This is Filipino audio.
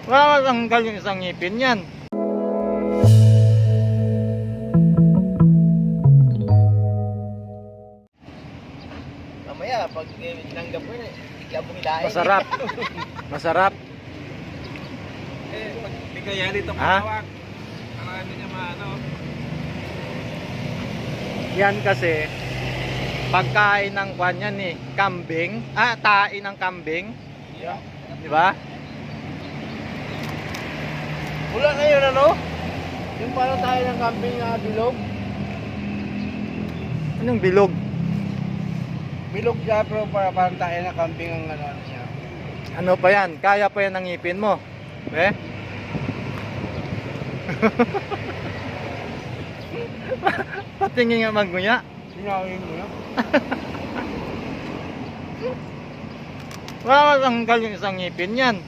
Wala tanggal yung isang ngipin yan. Mamaya, pag tinanggap mo yun, bigla mong hilahin. Masarap. Masarap. Pag di kaya dito Ha? matawag. Marami niya maano. Yan kasi pagkain ng kwan yan eh, kambing. Tae ng kambing. Yeah. Di ba? Wala na yun, ano? Yung parang tayo ng camping na bilog. Anong bilog? Bilog siya, pero parang tayo ng camping ang ano niya. Ano pa yan? Kaya pa yan ng ngipin mo. Eh? Patingin nga magnguya. Sinawin mo yan. Wala tanggal yung isang ngipin yan.